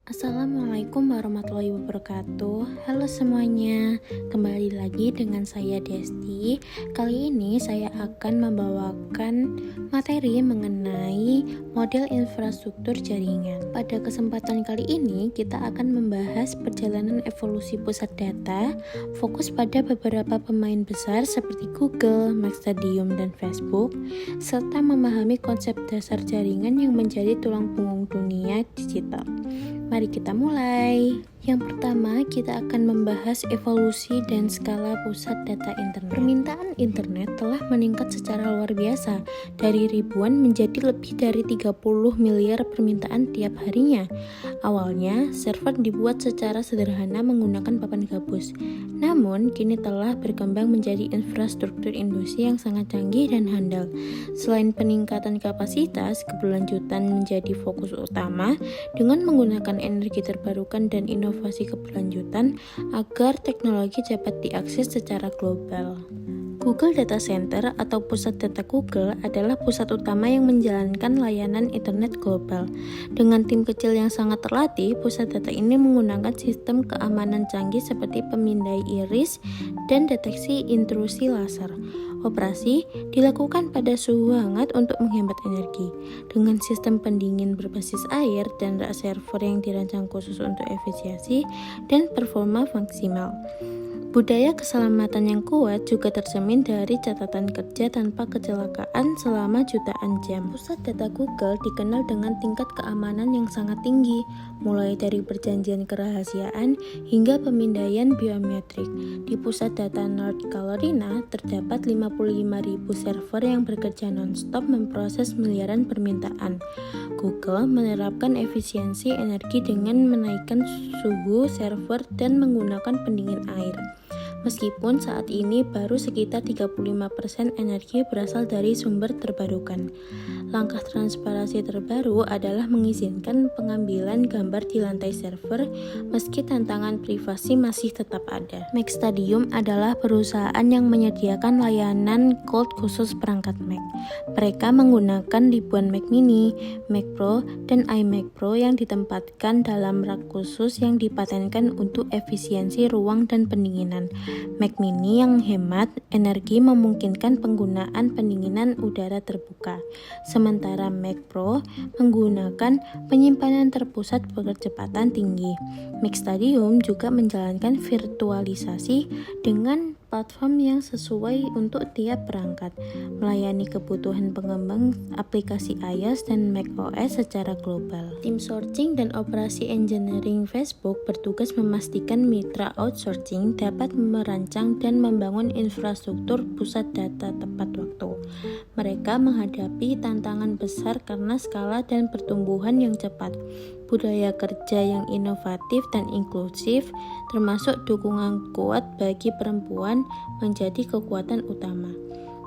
Assalamualaikum warahmatullahi wabarakatuh. Halo semuanya, kembali lagi dengan saya Desti. Kali ini saya akan membawakan materi mengenai model infrastruktur jaringan. Pada kesempatan kali ini kita akan membahas perjalanan evolusi pusat data, fokus pada beberapa pemain besar seperti Google, MaxStadium, dan Facebook, serta memahami konsep dasar jaringan yang menjadi tulang punggung dunia digital. Mari kita mulai. Yang pertama, kita akan membahas evolusi dan skala pusat data internet. Permintaan internet telah meningkat secara luar biasa, dari ribuan menjadi lebih dari 30 miliar permintaan tiap harinya. Awalnya, server dibuat secara sederhana menggunakan papan gabus. Namun, kini telah berkembang menjadi infrastruktur industri yang sangat canggih dan handal. Selain peningkatan kapasitas, keberlanjutan menjadi fokus utama dengan menggunakan energi terbarukan dan inovasi keberlanjutan agar teknologi dapat diakses secara global. Google Data Center atau pusat data Google adalah pusat utama yang menjalankan layanan internet global. Dengan tim kecil yang sangat terlatih, pusat data ini menggunakan sistem keamanan canggih seperti pemindai iris dan deteksi intrusi laser. Operasi dilakukan pada suhu hangat untuk menghemat energi. Dengan sistem pendingin berbasis air dan rak server yang dirancang khusus untuk efisiensi dan performa maksimal. Budaya keselamatan yang kuat juga tercermin dari catatan kerja tanpa kecelakaan selama jutaan jam. Pusat data Google dikenal dengan tingkat keamanan yang sangat tinggi, mulai dari perjanjian kerahasiaan hingga pemindaian biometrik. Di pusat data North Carolina terdapat 55.000 server yang bekerja non-stop memproses miliaran permintaan. Google menerapkan efisiensi energi dengan menaikkan suhu server dan menggunakan pendingin air. Meskipun saat ini baru sekitar 35% energi berasal dari sumber terbarukan. Langkah transparansi terbaru adalah mengizinkan pengambilan gambar di lantai server meski tantangan privasi masih tetap ada. MaxStadium adalah perusahaan yang menyediakan layanan cloud khusus perangkat Mac. Mereka menggunakan ribuan Mac mini, Mac Pro, dan iMac Pro yang ditempatkan dalam rak khusus yang dipatenkan untuk efisiensi ruang dan pendinginan. Mac mini yang hemat energi memungkinkan penggunaan pendinginan udara terbuka, sementara Mac Pro menggunakan penyimpanan terpusat berkecepatan tinggi. MaxStadium juga menjalankan virtualisasi dengan platform yang sesuai untuk tiap perangkat, melayani kebutuhan pengembang aplikasi iOS dan macOS secara global. Tim sourcing dan operasi engineering Facebook bertugas memastikan mitra outsourcing dapat merancang dan membangun infrastruktur pusat data tepat waktu. Mereka menghadapi tantangan besar karena skala dan pertumbuhan yang cepat, budaya kerja yang inovatif dan inklusif, termasuk dukungan kuat bagi perempuan menjadi kekuatan utama.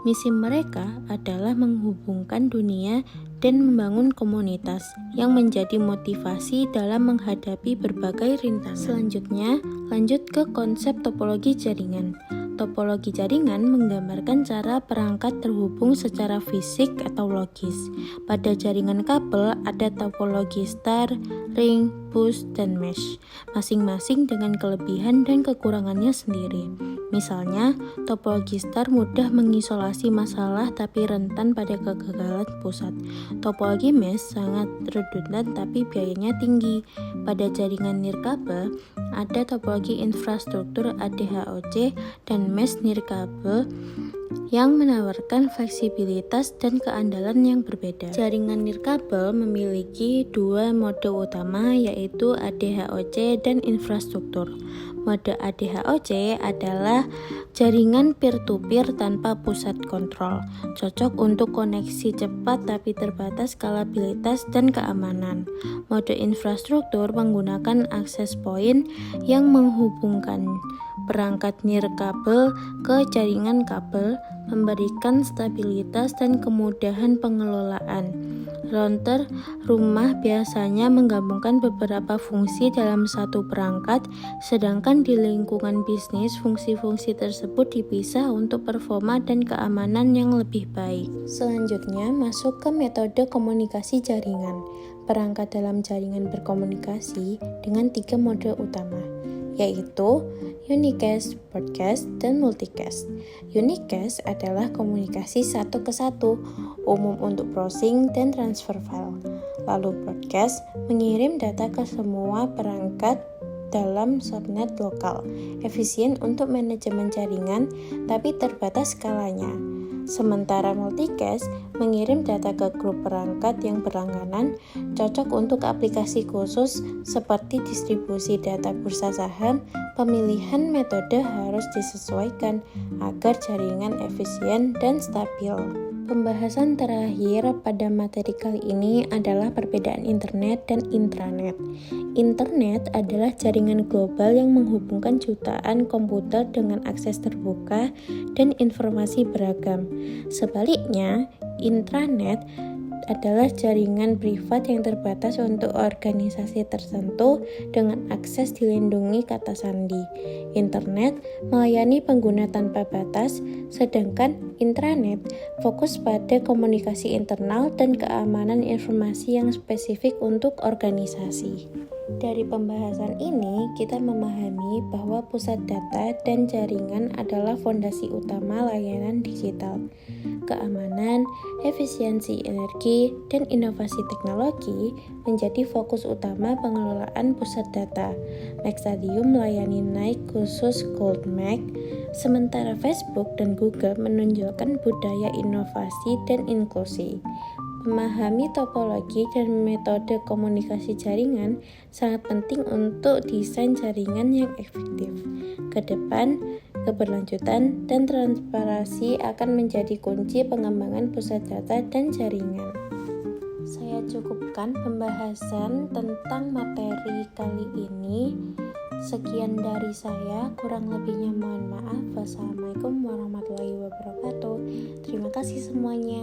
Misi mereka adalah menghubungkan dunia dan membangun komunitas yang menjadi motivasi dalam menghadapi berbagai rintangan. Selanjutnya, lanjut ke konsep topologi jaringan. Topologi jaringan menggambarkan cara perangkat terhubung secara fisik atau logis. Pada jaringan kabel ada topologi star, ring, push, dan mesh, masing-masing dengan kelebihan dan kekurangannya sendiri. Misalnya, topologi star mudah mengisolasi masalah tapi rentan pada kegagalan pusat. Topologi mesh sangat redundan tapi biayanya tinggi. Pada jaringan nirkabel, ada topologi infrastruktur ADHOC dan mesh nirkabel yang menawarkan fleksibilitas dan keandalan yang berbeda. Jaringan nirkabel memiliki dua mode utama, yaitu ADHOC dan infrastruktur. Mode ADHOC adalah jaringan peer-to-peer tanpa pusat kontrol, cocok untuk koneksi cepat tapi terbatas skalabilitas dan keamanan. Mode infrastruktur menggunakan access point yang menghubungkan perangkat nirkabel ke jaringan kabel, memberikan stabilitas dan kemudahan pengelolaan. Router rumah biasanya menggabungkan beberapa fungsi dalam satu perangkat, sedangkan di lingkungan bisnis fungsi-fungsi tersebut dipisah untuk performa dan keamanan yang lebih baik. Selanjutnya, masuk ke metode komunikasi jaringan. perangkat dalam jaringan berkomunikasi dengan 3 mode utama, yaitu unicast, broadcast, dan multicast. Unicast adalah komunikasi satu ke satu, umum untuk browsing dan transfer file. Lalu broadcast mengirim data ke semua perangkat dalam subnet lokal, efisien untuk manajemen jaringan tapi terbatas skalanya. Sementara multicast mengirim data ke grup perangkat yang berlangganan, cocok untuk aplikasi khusus seperti distribusi data bursa saham. Pemilihan metode harus disesuaikan agar jaringan efisien dan stabil. Pembahasan terakhir pada materi kali ini adalah perbedaan internet dan intranet. Internet adalah jaringan global yang menghubungkan jutaan komputer dengan akses terbuka dan informasi beragam. Sebaliknya, intranet adalah jaringan privat yang terbatas untuk organisasi tertentu dengan akses dilindungi kata sandi. Internet melayani pengguna tanpa batas, sedangkan intranet fokus pada komunikasi internal dan keamanan informasi yang spesifik untuk organisasi. Dari pembahasan ini, kita memahami bahwa pusat data dan jaringan adalah fondasi utama layanan digital. Keamanan, efisiensi energi, dan inovasi teknologi menjadi fokus utama pengelolaan pusat data. Nextadium melayani naik khusus Gold Mac, sementara Facebook dan Google menunjukkan budaya inovasi dan inklusi. Memahami topologi dan metode komunikasi jaringan sangat penting untuk desain jaringan yang efektif. Ke depan, keberlanjutan dan transparansi akan menjadi kunci pengembangan pusat data dan jaringan. Saya cukupkan pembahasan tentang materi kali ini. Sekian dari saya, kurang lebihnya mohon maaf. Wassalamualaikum warahmatullahi wabarakatuh. Terima kasih semuanya.